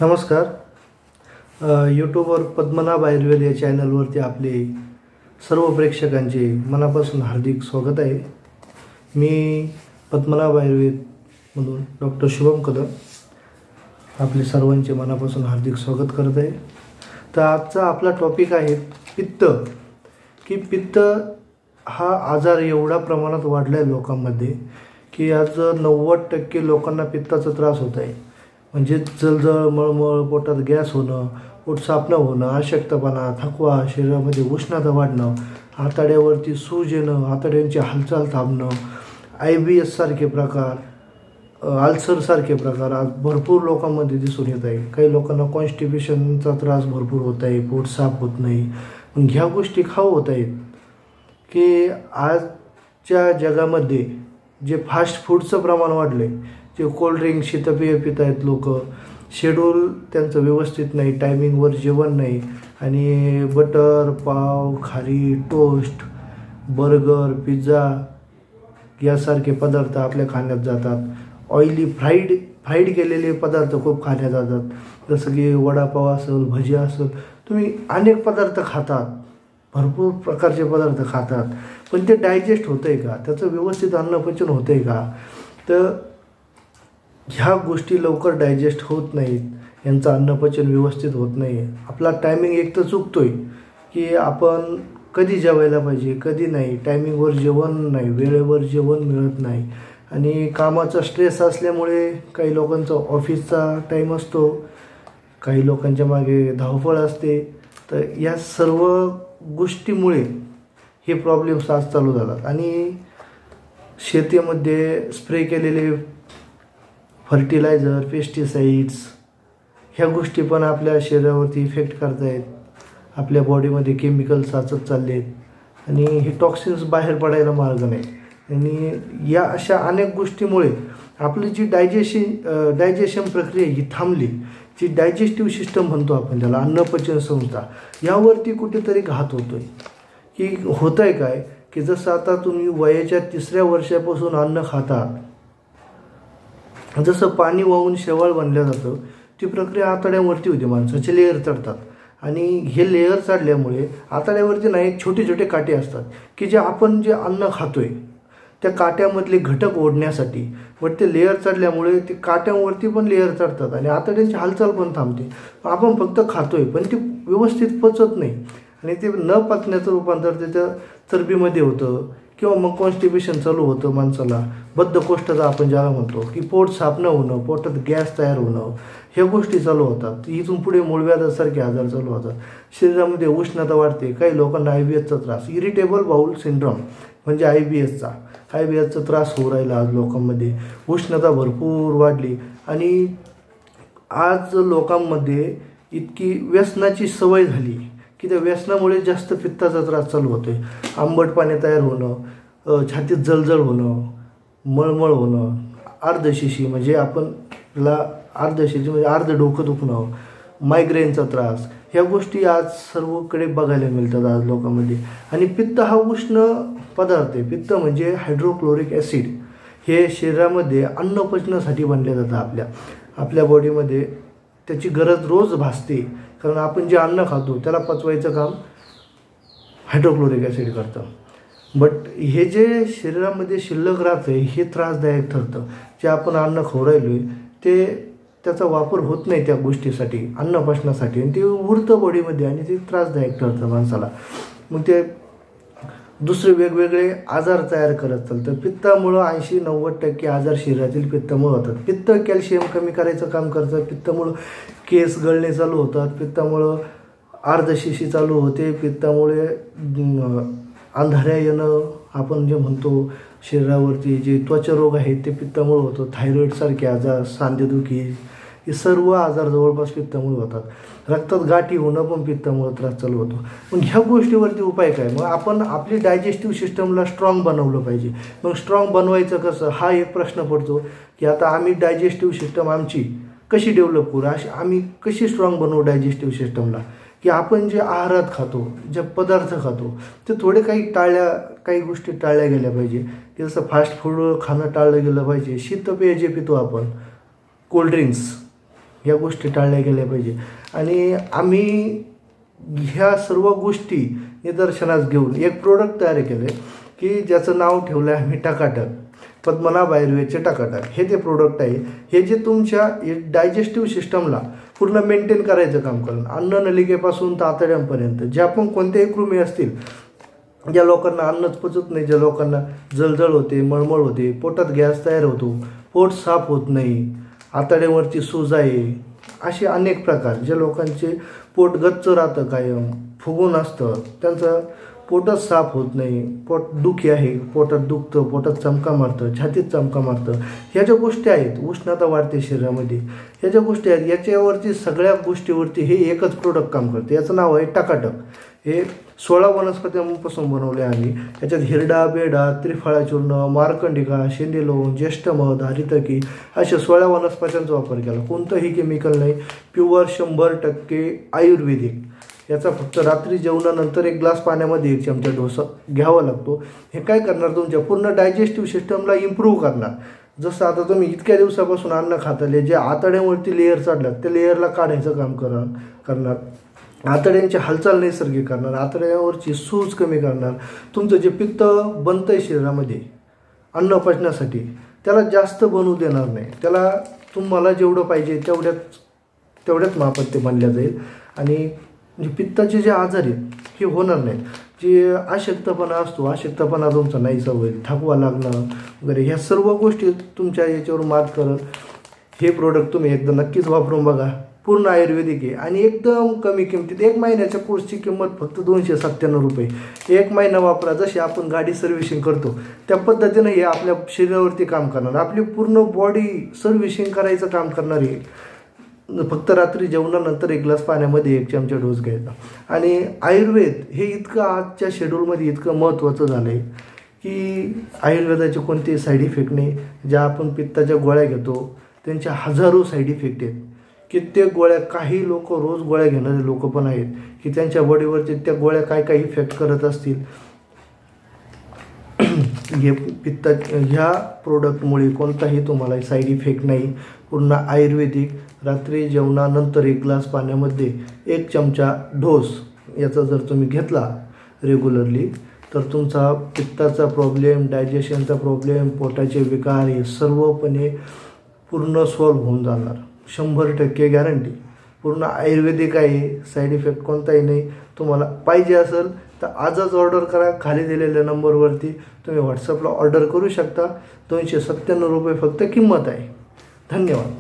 नमस्कार. यूट्यूबवर पद्मनाभ आयुर्वेद या चॅनलवरती आपले सर्व प्रेक्षकांचे मनापासून हार्दिक स्वागत आहे. मी पद्मनाभ आयुर्वेदमधून डॉक्टर शुभम कदम आपले सर्वांचे मनापासून हार्दिक स्वागत करत आहे. तर आजचा आपला टॉपिक आहे पित्त. की पित्त हा आजार एवढा प्रमाणात वाढला आहे लोकांमध्ये की आज 90% लोकांना पित्ताचा त्रास होत आहे. म्हणजे जळजळ, मळमळ, पोटात गॅस होणं, पोट साफ न होणं, अशक्तपणा, थकवा, शरीरामध्ये उष्णता वाढणं, आतड्यावरती सूज येणं, आतड्यांची हालचाल थांबणं, IBS सारखे प्रकार, अल्सरसारखे प्रकार आज भरपूर लोकांमध्ये दिसून येत आहे. काही लोकांना कॉन्स्टिपेशनचा त्रास भरपूर होत आहे, पोट साफ होत नाही. पण ह्या गोष्टी खाऊ होत आहेत की आजच्या जगामध्ये जे फास्ट फूडचं प्रमाण वाढलं आहे, जे कोल्ड्रिंक, शीतपेय पित आहेत लोक, शेड्यूल त्यांचं व्यवस्थित नाही, टायमिंगवर जेवण नाही आणि बटर, पाव, खारी, टोस्ट, बर्गर, पिझ्झा यासारखे पदार्थ आपल्या खाण्यात जातात. ऑइली फ्राईड केलेले पदार्थ खूप खाण्यात जातात. जसं की वडापाव असेल, भजी असेल, तुम्ही अनेक पदार्थ खातात, भरपूर प्रकारचे पदार्थ खातात. पण ते डायजेस्ट होतं आहे का? त्याचं व्यवस्थित अन्नपचन होतं आहे का? तर ह्या गोष्टी लवकर डायजेस्ट होत नाहीत, यांचं अन्नपचन व्यवस्थित होत नाही. आपला टायमिंग एक तर चुकतो आहे की आपण कधी जेवायला पाहिजे, कधी नाही, टायमिंगवर जेवण नाही, वेळेवर जेवण मिळत नाही. आणि कामाचा स्ट्रेस असल्यामुळे काही लोकांचा ऑफिसचा टाईम असतो, काही लोकांच्या मागे धावपळ असते. तर या सर्व गोष्टीमुळे हे प्रॉब्लेम्स आज चालू झातात. आणि शेतीमध्ये स्प्रे केलेले फर्टिलायझर, पेस्टिसाइड्स ह्या गोष्टी पण आपल्या शरीरावरती इफेक्ट करत आहेत. आपल्या बॉडीमध्ये केमिकल साचत चालले आहेत आणि हे टॉक्सिन्स बाहेर पडायला मार्ग नाही. आणि या अशा अनेक गोष्टीमुळे आपली जी डायजेशन प्रक्रिया ही थांबली. जी डायजेस्टिव्ह सिस्टम म्हणतो आपण त्याला, अन्नपचन संस्था, यावरती कुठेतरी घात होतो आहे. की होतं आहे काय की जसं आता तुम्ही वयाच्या 3ऱ्या वर्षापासून अन्न खाता, जसं पाणी वाहून शेवाळ बनलं जातं, ती प्रक्रिया आतड्यावरती होती. माणसाचे लेअर चढतात आणि हे लेअर चढल्यामुळे आतड्यावरती नाही, छोटे छोटे काटे असतात की जे आपण जे अन्न खातोय त्या काट्यामधले घटक ओढण्यासाठी. बट ते लेअर चढल्यामुळे ते काट्यांवरती पण लेअर चढतात आणि आतड्यांची हालचाल पण थांबते. आपण फक्त खातोय पण ते व्यवस्थित पचत नाही आणि ते न पचण्याचं रूपांतर त्याच्या चरबीमध्ये होतं किंवा मग कॉन्स्टिपेशन चालू होतं माणसाला. बद्धकोष्ठता आपण ज्याला म्हणतो, की पोट साफ न होणं, पोटात गॅस तयार होणं, ह्या गोष्टी चालू होतात. इथून पुढे मूळव्याधासारखे आजार चालू होतात. शरीरामध्ये उष्णता वाढते. काही लोकांना IBSचा त्रास, इरिटेबल बाउल सिंड्रोम म्हणजे IBSचा त्रास होऊ राहिला आज लोकांमध्ये. उष्णता भरपूर वाढली आणि आज लोकांमध्ये इतकी व्यसनाची सवय झाली की त्या व्यसनामुळे जास्त पित्ताचा त्रास चालू होतो आहे. आंबट पाणी तयार होणं, छातीत जळजळ होणं, मळमळ होणं, अर्धशिशी म्हणजे अर्धशिशी म्हणजे अर्ध डोकं दुखणं, मायग्रेनचा त्रास, ह्या गोष्टी आज सर्वकडे बघायला मिळतात आज लोकांमध्ये. आणि पित्त हा उष्ण पदार्थ आहे. पित्त म्हणजे हायड्रोक्लोरिक ॲसिड. हे शरीरामध्ये अन्न पचनासाठी बनले जातं. आपल्या बॉडीमध्ये त्याची गरज रोज भासते, कारण आपण जे अन्न खातो त्याला पचवायचं काम हायड्रोक्लोरिक ॲसिड करतं. बट हे जे शरीरामध्ये शिल्लक राहतं हे त्रासदायक ठरतं. जे आपण अन्न खाऊ राहिलो आहे ते त्याचा वापर होत नाही त्या गोष्टीसाठी, अन्नपचनासाठी, आणि ते उरतं बॉडीमध्ये आणि ते त्रासदायक ठरतं माणसाला. मग ते दुसरे वेगवेगळे आजार तयार करत चालतं. पित्तामुळं 80-90% आजार शरीरातील पित्तामुळे होतात. पित्त कॅल्शियम कमी करायचं काम करतं. पित्तामुळं केस गळणे चालू होतात. पित्तामुळं अर्धशिशी चालू होते. पित्तामुळे अंधाऱ्या येणं आपण जे म्हणतो, शरीरावरती जे त्वचारोग आहेत ते पित्तामुळे होतं. थायरॉईडसारखे आजार, सांधेदुखी, हे सर्व आजार जवळपास पित्तामुळे होतात. रक्तात गाठी होणं पण पित्तामुळे त्रास चालू होतो. मग ह्या गोष्टीवरती उपाय काय? मग आपण आपली डायजेस्टिव्ह सिस्टमला स्ट्रॉंग बनवलं पाहिजे. मग स्ट्रॉंग बनवायचं कसं, हा एक प्रश्न पडतो की आता आम्ही डायजेस्टिव्ह सिस्टम आमची कशी डेव्हलप करू, आम्ही कशी स्ट्रॉंग बनवू डायजेस्टिव्ह सिस्टमला. की आपण जे आहारात खातो, जे पदार्थ खातो ते थोडे काही गोष्टी टाळल्या गेल्या पाहिजे. की जसं फास्ट फूड खाणं टाळलं गेलं पाहिजे. शीतपेय जे पितो आपण, कोल्ड्रिंक्स, ह्या गोष्टी टाळल्या गेल्या पाहिजे. आणि आम्ही ह्या सर्व गोष्टी निदर्शनास घेऊन एक प्रोडक्ट तयार केलं आहे की ज्याचं नाव ठेवलं आहे आम्ही टकाटक, पद्मनाभ आयुर्वेदचे टकाटक. हे ते प्रोडक्ट आहे, हे जे तुमच्या डायजेस्टिव्ह सिस्टमला पूर्ण मेंटेन करायचं काम करेल. अन्ननलिकेपासून तर आतड्यांपर्यंत ज्या पण कोणत्याही कृमी असतील, ज्या लोकांना अन्नच पचत नाही, ज्या लोकांना जळजळ होते, मळमळ होते, पोटात गॅस तयार होतो, पोट साफ होत नाही, आतड्यावरती सूज आहे, असे अनेक प्रकार. ज्या लोकांचे पोट गच्च राहतं, कायम फुगून असतं, त्यांचं पोटच साफ होत नाही, पोट दुखी आहे, पोटात दुखतं, पोटात चमका मारतं, छातीत चमका मारतं, ह्या ज्या गोष्टी आहेत, उष्णता वाढते शरीरामध्ये, ह्या ज्या गोष्टी आहेत, याच्यावरती सगळ्या गोष्टीवरती हे एकच प्रोडक्ट काम करते. याचं नाव आहे टकाटक. हे 16 वनस्पत्यांपासून बनवले आम्ही. याच्यात हिरडा, बेडा, त्रिफळा चूर्ण, मार्कंडिका, शेंदेलोण, ज्येष्ठमध, हरितकी अशा 16 वनस्पत्यांचा वापर केला. कोणतंही केमिकल नाही, प्युअर 100% आयुर्वेदिक. याचा फक्त रात्री जेवणानंतर 1 ग्लास पाण्यामध्ये 1 चमचा डोसा घ्यावा लागतो. हे काय करणार, तुमच्या पूर्ण डायजेस्टिव्ह सिस्टमला इम्प्रूव्ह करणार. जसं आता तुम्ही इतक्या दिवसापासून अन्न खाताले, जे आतड्यावरती लेअर चढल्यात त्या लेअरला काढायचं काम करणार, आतड्यांची हालचाल नैसर्गिक करणार, आतड्यावरची सूज कमी करणार. तुमचं जे पित्त बनतं आहे शरीरामध्ये अन्न पचण्यासाठी, त्याला जास्त बनवू देणार नाही. त्याला तुम्हाला जेवढं पाहिजे तेवढ्याच मापात ते बनल्या जाईल. आणि जे पित्ताचे जे आजार आहेत हे होणार नाहीत. जे अशक्तपणा असतो, अशक्तपणा तुमचा नाहीसा होईल, थकवा लागणं वगैरे, ह्या सर्व गोष्टी तुमच्या याच्यावर मात करत. हे प्रोडक्ट तुम्ही एकदा नक्कीच वापरून बघा. पूर्ण आयुर्वेदिक आहे आणि एकदम कमी किमतीत. 1 महिन्याच्या कोर्सची किंमत फक्त 297 रुपये. 1 महिना वापरा. जशी आपण गाडी सर्व्हिसिंग करतो त्या पद्धतीनं हे आपल्या शरीरावरती काम करणार, आपली पूर्ण बॉडी सर्व्हिसिंग करायचं काम करणार आहे. फक्त रात्री जेवणानंतर 1 ग्लास पाण्यामध्ये 1 चमचा डोस घ्यायचा. आणि आयुर्वेद हे इतकं आजच्या शेड्यूलमध्ये इतकं महत्त्वाचं झालं आहे की आयुर्वेदाचे कोणते साईड इफेक्ट नाही. ज्या आपण पित्ताच्या गोळ्या घेतो त्यांच्या हजारो साईड इफेक्ट आहेत. कित्येक गोळ्या, काही लोक रोज गोळ्या घेणारे लोक पण आहेत की त्यांच्या बॉडीवरती त्या गोळ्या काय इफेक्ट करत असतील. हे ह्या प्रोडक्टमुळे कोणताही तुम्हाला साईड इफेक्ट नाही. पूर्ण आयुर्वेदिक. रात्री जेवणानंतर 1 ग्लास पाण्यामध्ये 1 चमचा डोस याचा जर तुम्ही घेतला रेग्युलरली तर तुमचा पित्ताचा प्रॉब्लेम, डायजेशनचा प्रॉब्लेम, पोटाचे विकार हे सर्वपणे पूर्ण सॉल्व्ह होऊन जाणार. 100% गॅरंटी. पूर्ण आयुर्वेदिक आहे, साईड इफेक्ट कोणताही नाही. तुम्हाला पाहिजे असेल तर आजच ऑर्डर करा. खाली दिलेल्या नंबरवरती तुम्ही व्हॉट्सअपला ऑर्डर करू शकता. 297 रुपये फक्त किंमत आहे. धन्यवाद.